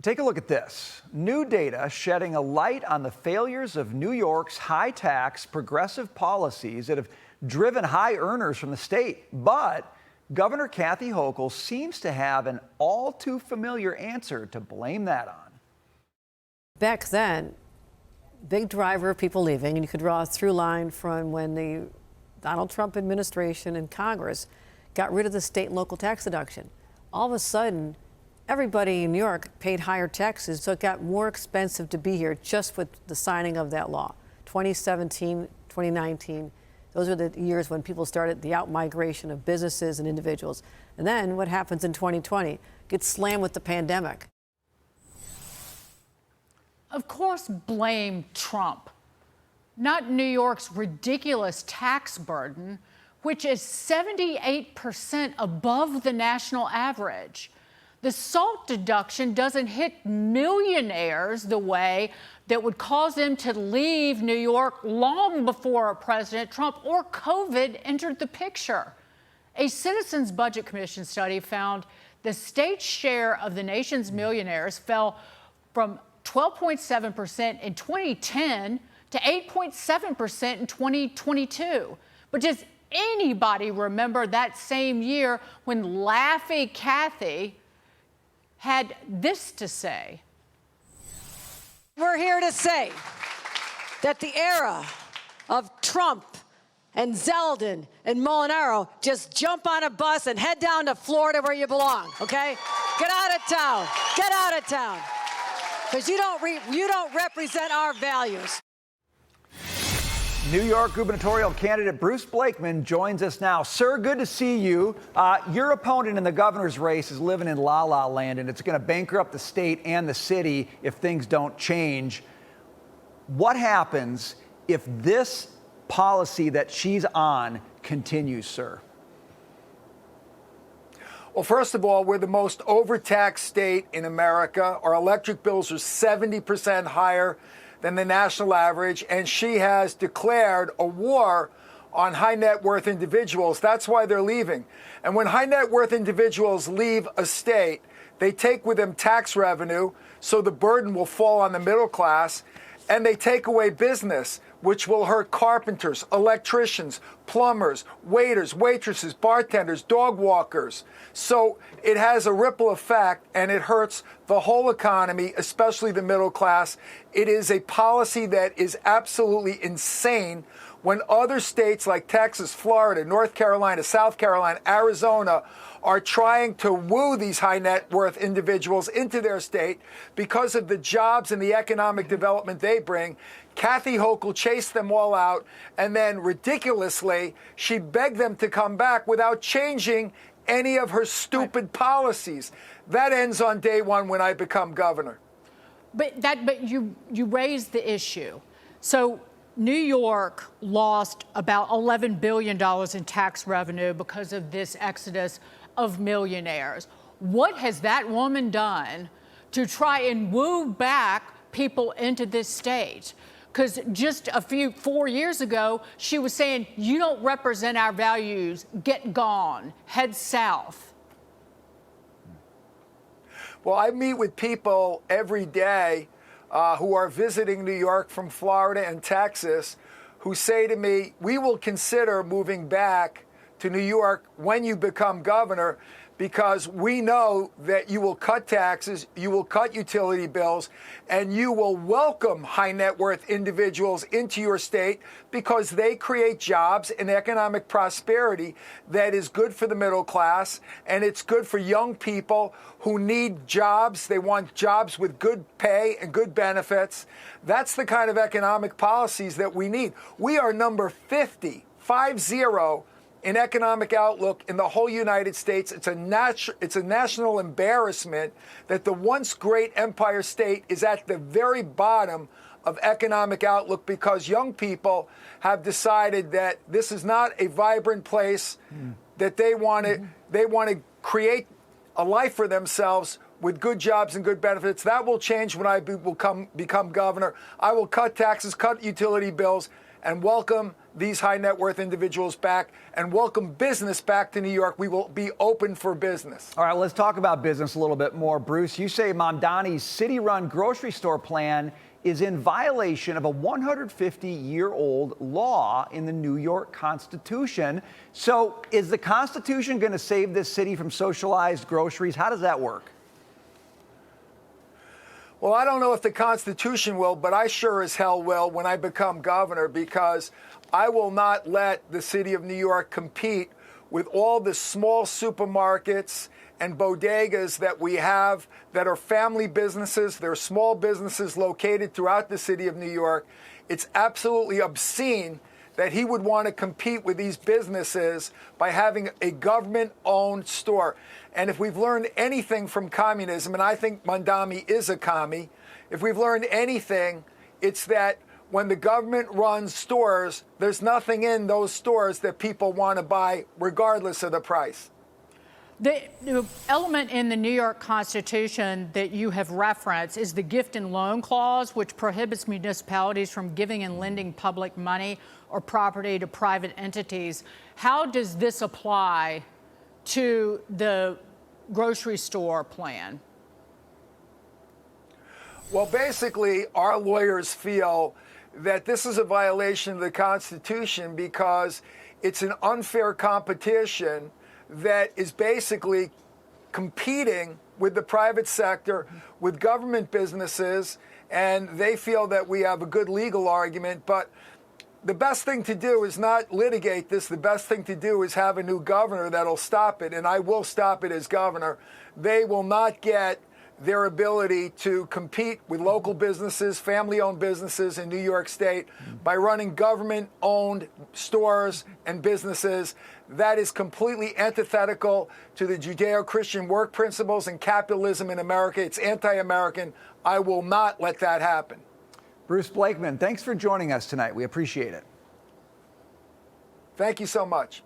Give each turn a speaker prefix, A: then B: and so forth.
A: Take a look at this. New data shedding a light on the failures of New York's high-tax progressive policies that have driven high earners from the state. But Governor Kathy Hochul seems to have an all-too-familiar answer to blame that on.
B: Back then, big driver of people leaving, and you could draw a through line from when the Donald Trump administration and Congress got rid of the state and local tax deduction. All of a sudden, everybody in New York paid higher taxes, so it got more expensive to be here just with the signing of that law. 2017, 2019, those were the years when people started the out-migration of businesses and individuals. And then what happens in 2020? Gets slammed with the pandemic.
C: Of course, blame Trump, not New York's ridiculous tax burden, which is 78% above the national average. The SALT deduction doesn't hit millionaires the way that would cause them to leave New York long before President Trump or COVID entered the picture. A Citizens Budget Commission study found the state's share of the nation's millionaires fell from 12.7% in 2010 to 8.7% in 2022. But does anybody remember that same year when Laffy Kathy had this to say?
D: We're here to say that the era of Trump and Zeldin and Molinaro, just jump on a bus and head down to Florida where you belong, okay? Get out of town. Get out of town. Because you don't represent our values.
A: New York gubernatorial candidate Bruce Blakeman joins us now. Sir, good to see you. Your opponent in the governor's race is living in la-la land, and it's going to bankrupt the state and the city if things don't change. What happens if this policy that she's on continues, sir?
E: Well, first of all, we're the most overtaxed state in America. Our electric bills are 70% higher than the national average, and she has declared a war on high net worth individuals. That's why they're leaving. And when high net worth individuals leave a state, they take with them tax revenue, so the burden will fall on the middle class, and they take away business, which will hurt carpenters, electricians, plumbers, waiters, waitresses, bartenders, dog walkers. So it has a ripple effect, and it hurts the whole economy, especially the middle class. It is a policy that is absolutely insane when other states like Texas, Florida, North Carolina, South Carolina, Arizona are trying to woo these high net worth individuals into their state because of the jobs and the economic development they bring. Kathy Hochul chased them all out, and then ridiculously, she begged them to come back without changing any of her stupid policies. That ends on day one when I become governor.
C: But you raised the issue. So New York lost about $11 billion in tax revenue because of this exodus of millionaires. What has that woman done to try and woo back people into this state? Because just 4 years ago, she was saying, you don't represent our values, get gone, head south.
E: Well, I meet with people every day who are visiting New York from Florida and Texas who say to me, we will consider moving back to New York when you become governor, because we know that you will cut taxes, you will cut utility bills, and you will welcome high net worth individuals into your state because they create jobs and economic prosperity that is good for the middle class, and it's good for young people who need jobs. They want jobs with good pay and good benefits. That's the kind of economic policies that we need. We are number 50 in economic outlook in the whole United States. It's a national embarrassment that the once great empire state is at the very bottom of economic outlook because young people have decided that this is not a vibrant place, that they want to create a life for themselves with good jobs and good benefits. That will change when I become governor. I will cut taxes, cut utility bills, and welcome these high net worth individuals back and welcome business back to New York. We will be open for business.
A: All right, let's talk about business a little bit more. Bruce, you say Mamdani's city-run grocery store plan is in violation of a 150-year-old law in the New York Constitution. So is the Constitution going to save this city from socialized groceries? How does that work?
E: Well, I don't know if the Constitution will, but I sure as hell will when I become governor, because I will not let the city of New York compete with all the small supermarkets and bodegas that we have that are family businesses. They're small businesses located throughout the city of New York. It's absolutely obscene that he would want to compete with these businesses by having a government-owned store. And if we've learned anything from communism, and I think Mamdani is a commie, if we've learned anything, it's that when the government runs stores, there's nothing in those stores that people want to buy regardless of the price.
C: The element in the New York Constitution that you have referenced is the gift and loan clause, which prohibits municipalities from giving and lending public money or property to private entities. How does this apply to the grocery store plan?
E: Well, basically, our lawyers feel that this is a violation of the Constitution because it's an unfair competition that is basically competing with the private sector, with government businesses, and they feel that we have a good legal argument. But the best thing to do is not litigate this. The best thing to do is have a new governor that'll stop it, and I will stop it as governor. They will not get their ability to compete with local businesses, family-owned businesses in New York State by running government-owned stores and businesses. That is completely antithetical to the Judeo-Christian work principles and capitalism in America. It's anti-American. I will not let that happen.
A: Bruce Blakeman, thanks for joining us tonight. We appreciate it.
E: Thank you so much.